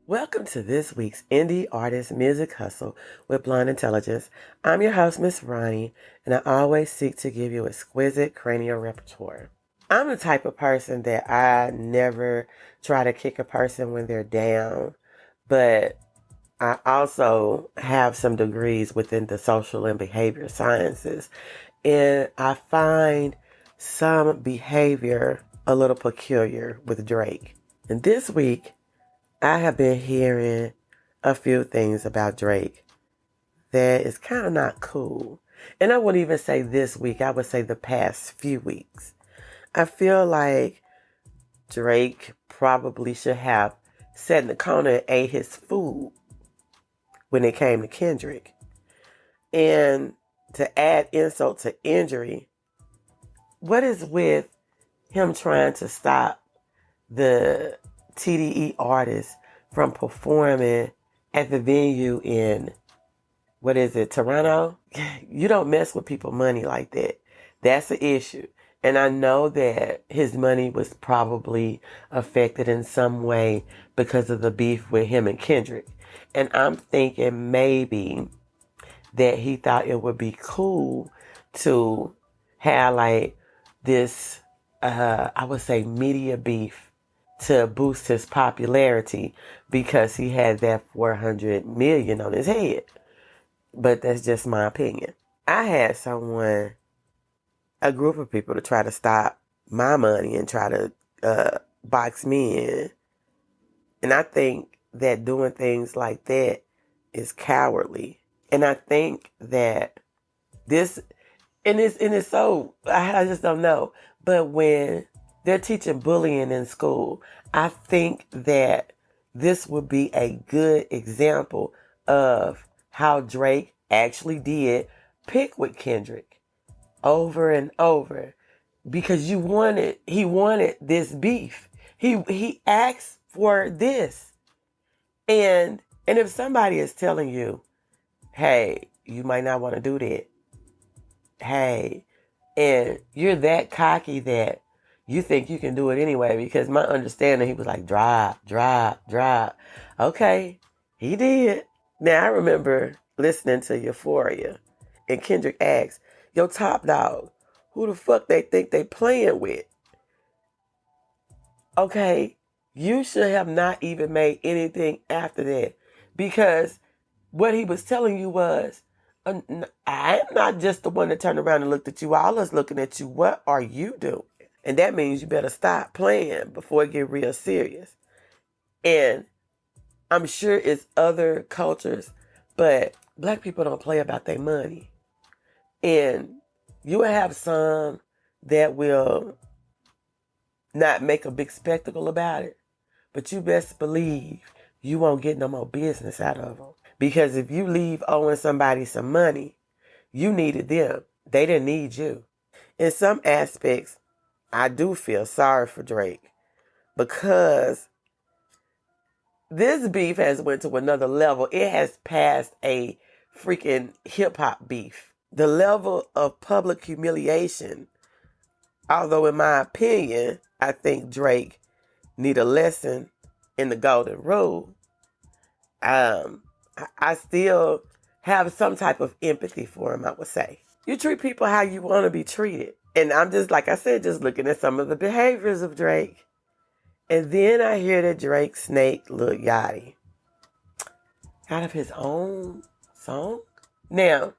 Welcome to this week's Indie Artist Music Hustle with Blonde Intelligence. I'm your host, Miss Roni, and I always seek to give you exquisite cranial repertoire. I'm the type of person that I never try to kick a person when they're down, but I also have some degrees within the social and behavior sciences, and I find some behavior a little peculiar with Drake. And this week, I have been hearing a few things about Drake that is kind of not cool. And I wouldn't even say this week, I would say the past few weeks. I feel like Drake probably should have sat in the corner and ate his food when it came to Kendrick. And to add insult to injury, what is with him trying to stop the TDE artists from performing at the venue in, Toronto? You don't mess with people's money like that. That's the issue. And I know that his money was probably affected in some way because of the beef with him and Kendrick. And I'm thinking maybe that he thought it would be cool to have like this, I would say media beef to boost his popularity because he had that 400 million on his head. But that's just my opinion. I had a group of people to try to stop my money and try to box me in. And I think that doing things like that is cowardly. And I think that it's so, I just don't know. But when they're teaching bullying in school, I think that this would be a good example of how Drake actually did pick with Kendrick over and over because he wanted this beef. He asked for this. And if somebody is telling you, hey, you might not want to do that. Hey, and you're that cocky that you think you can do it anyway, because my understanding, he was like, drop. Okay, he did. Now, I remember listening to Euphoria, and Kendrick asked, yo, Top Dog, who the fuck they think they playing with? Okay, you should have not even made anything after that, because what he was telling you was, I'm not just the one that turned around and looked at you. I was looking at you. What are you doing? And that means you better stop playing before it get real serious. And I'm sure it's other cultures, but black people don't play about their money. And you will have some that will not make a big spectacle about it, but you best believe you won't get no more business out of them. Because if you leave owing somebody some money, you needed them. They didn't need you. In some aspects, I do feel sorry for Drake because this beef has went to another level. It has passed a freaking hip hop beef. The level of public humiliation, although in my opinion, I think Drake need a lesson in the golden rule. I still have some type of empathy for him, I would say. You treat people how you want to be treated. And I'm just, like I said, just looking at some of the behaviors of Drake. And then I hear that Drake snaked Lil Yachty out of his own song. Now,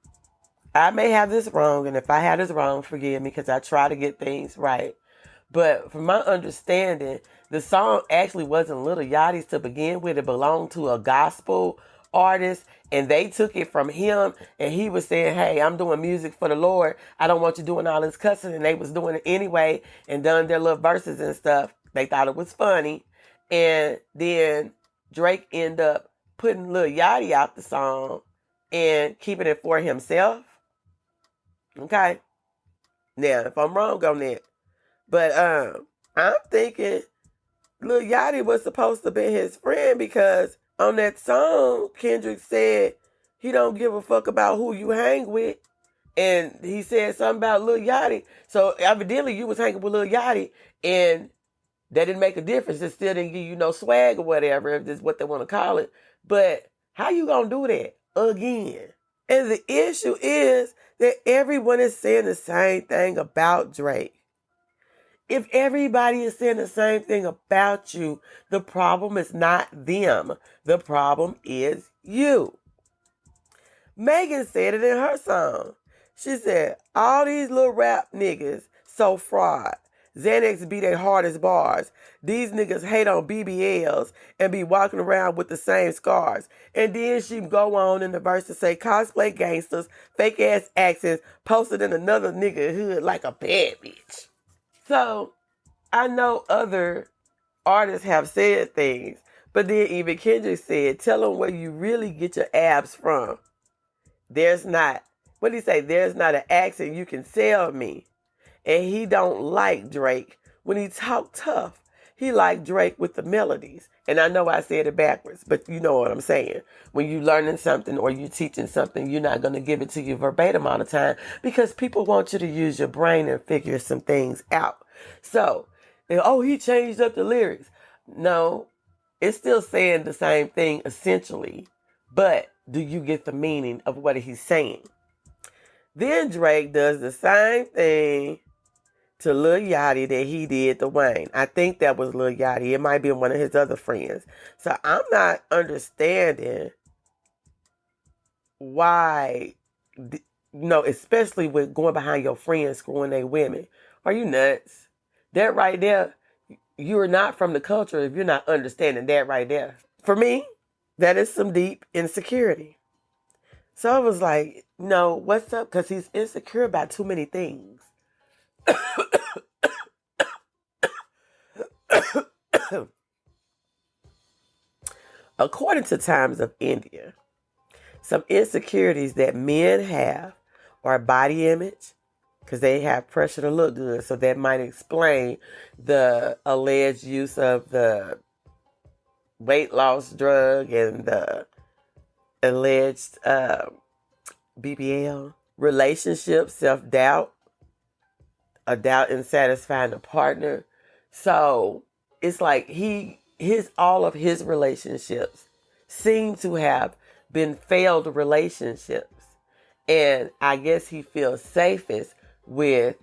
I may have this wrong, and if I have this wrong, forgive me, because I try to get things right. But from my understanding, the song actually wasn't Lil Yachty's to begin with. It belonged to a gospel artist, and they took it from him, and he was saying, hey, I'm doing music for the Lord. I don't want you doing all this cussing, and they was doing it anyway and done their little verses and stuff. They thought it was funny. And then Drake ended up putting Lil Yachty out the song and keeping it for himself. Okay? Now, if I'm wrong on that. But I'm thinking Lil Yachty was supposed to be his friend because on that song, Kendrick said he don't give a fuck about who you hang with. And he said something about Lil Yachty. So evidently you was hanging with Lil Yachty and that didn't make a difference. It still didn't give you no swag or whatever, if this is what they want to call it. But how you gonna do that again? And the issue is that everyone is saying the same thing about Drake. If everybody is saying the same thing about you, the problem is not them. The problem is you. Megan said it in her song. She said, all these little rap niggas so fraud. Xanax be their hardest bars. These niggas hate on BBLs and be walking around with the same scars. And then she go on in the verse to say cosplay gangsters, fake ass accents, posted in another nigga hood like a bad bitch. So I know other artists have said things, but then even Kendrick said, tell them where you really get your abs from. There's not, what did he say? There's not an accent you can sell me. And he don't like Drake when he talk tough. He like Drake with the melodies. And I know I said it backwards, but you know what I'm saying. When you learning something or you teaching something, you're not going to give it to you verbatim all the time because people want you to use your brain and figure some things out. So, he changed up the lyrics. No, it's still saying the same thing essentially, but do you get the meaning of what he's saying? Then Drake does the same thing to Lil Yachty that he did to Wayne. I think that was Lil Yachty. It might be one of his other friends. So I'm not understanding why, especially with going behind your friends screwing their women. Are you nuts? That right there, you're not from the culture if you're not understanding that right there. For me, that is some deep insecurity. So I was like, no, what's up? Because he's insecure about too many things. According to Times of India, some insecurities that men have are body image, because they have pressure to look good. So that might explain the alleged use of the weight loss drug and the alleged BBL. Relationship, self-doubt, a doubt in satisfying a partner. So it's like all of his relationships seem to have been failed relationships. And I guess he feels safest with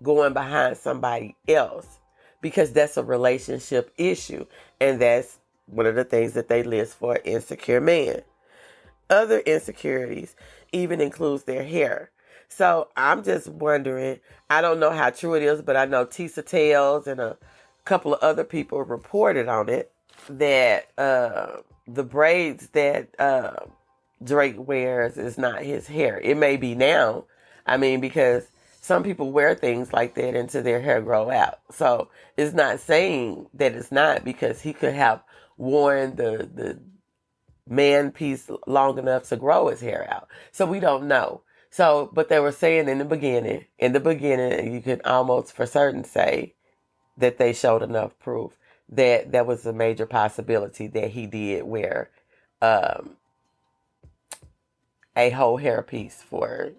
going behind somebody else because that's a relationship issue. And that's one of the things that they list for an insecure man. Other insecurities even includes their hair. So I'm just wondering, I don't know how true it is, but I know Tisa Tales and a couple of other people reported on it that the braids that Drake wears is not his hair. It may be now. I mean, because some people wear things like that until their hair grow out. So it's not saying that it's not, because he could have worn the man piece long enough to grow his hair out. So we don't know. So, but they were saying in the beginning, you could almost for certain say that they showed enough proof that that was a major possibility that he did wear a whole hair piece for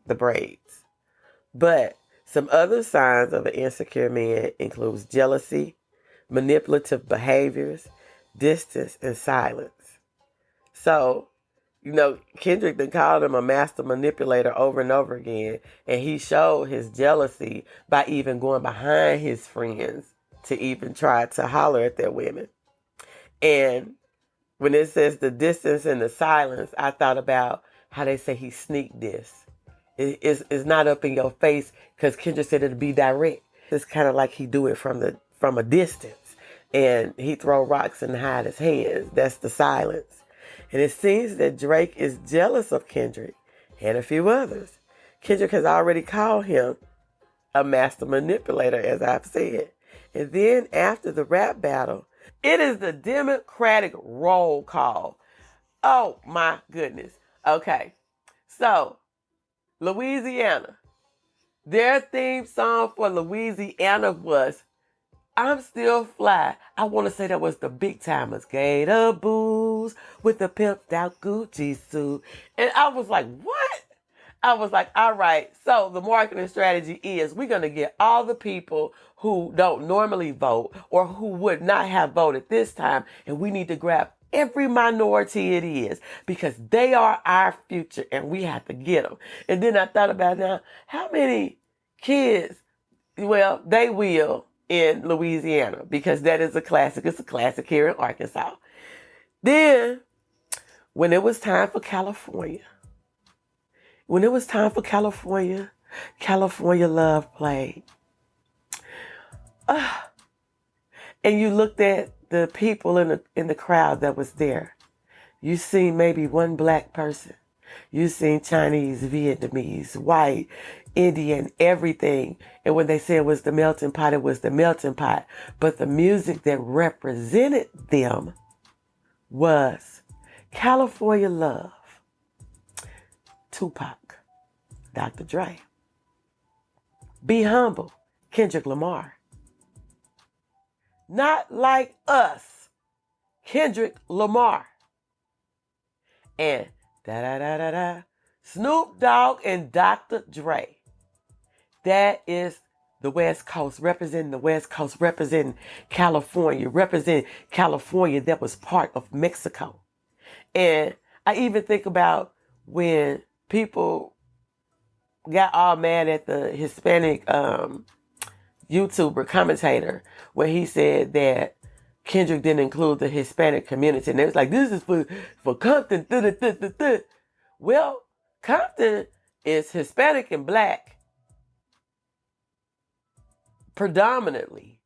the braids. But some other signs of an insecure man includes jealousy, manipulative behaviors, distance, and silence. So, Kendrick then called him a master manipulator over and over again. And he showed his jealousy by even going behind his friends to even try to holler at their women. And when it says the distance and the silence, I thought about how they say he sneaked this. It's not up in your face, because Kendrick said it'd be direct. It's kind of like he do it from a distance. And he throw rocks and hide his hands. That's the silence. And it seems that Drake is jealous of Kendrick and a few others. Kendrick has already called him a master manipulator, as I've said. And then after the rap battle, it is the Democratic roll call. Oh my goodness. Okay. So Louisiana. Their theme song for Louisiana was I'm Still Fly. I want to say that was the Big Timers. Gator Booze with the pimped out Gucci suit. And I was like, what? I was like, all right. So the marketing strategy is we're going to get all the people who don't normally vote or who would not have voted this time. And we need to grab every minority it is because they are our future and we have to get them. And then I thought about now, how many kids, well, they will in Louisiana because that is a classic. It's a classic here in Arkansas. Then when it was time for California, California Love played. And you looked at the people in the crowd that was there. You seen maybe one black person. You seen Chinese, Vietnamese, white, Indian, everything. And when they said it was the melting pot, it was the melting pot. But the music that represented them was California Love, Tupac, Dr. Dre. Be Humble, Kendrick Lamar. Not Like Us, Kendrick Lamar. And da-da-da-da-da, Snoop Dogg and Dr. Dre. That is the West Coast, representing the West Coast, representing California that was part of Mexico. And I even think about when people got all mad at the Hispanic YouTuber commentator when he said that Kendrick didn't include the Hispanic community. And they was like, this is for Compton. Well, Compton is Hispanic and black predominantly.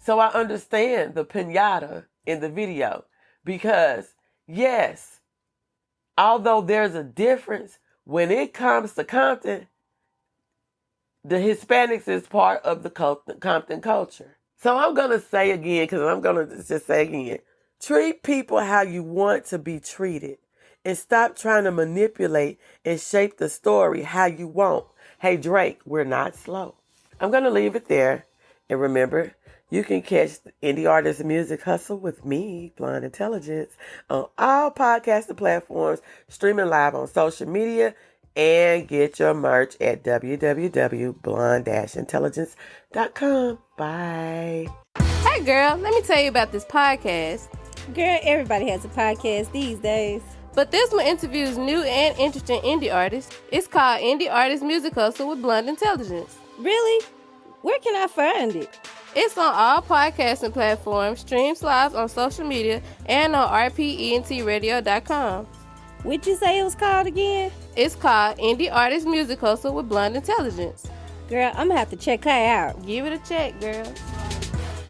So I understand the piñata in the video because, yes, although there's a difference, when it comes to Compton, the Hispanics is part of the Compton culture. So I'm going to say again, because I'm going to just say again, treat people how you want to be treated and stop trying to manipulate and shape the story how you want. Hey, Drake, we're not slow. I'm going to leave it there. And remember, you can catch the Indie Artist Music Hustle with me, Blonde Intelligence, on all podcasting platforms, streaming live on social media, and get your merch at www.blonde-intelligence.com. Bye. Hey girl, let me tell you about this podcast. Girl, everybody has a podcast these days. But this one interviews new and interesting indie artists. It's called Indie Artist Music Hustle with Blonde Intelligence. Really? Where can I find it? It's on all podcasting platforms, streams live on social media, and on rpentradio.com. What'd you say it was called again? It's called Indie Artist Music Hustle with Blonde Intelligence. Girl, I'm gonna have to check her out. Give it a check, girl.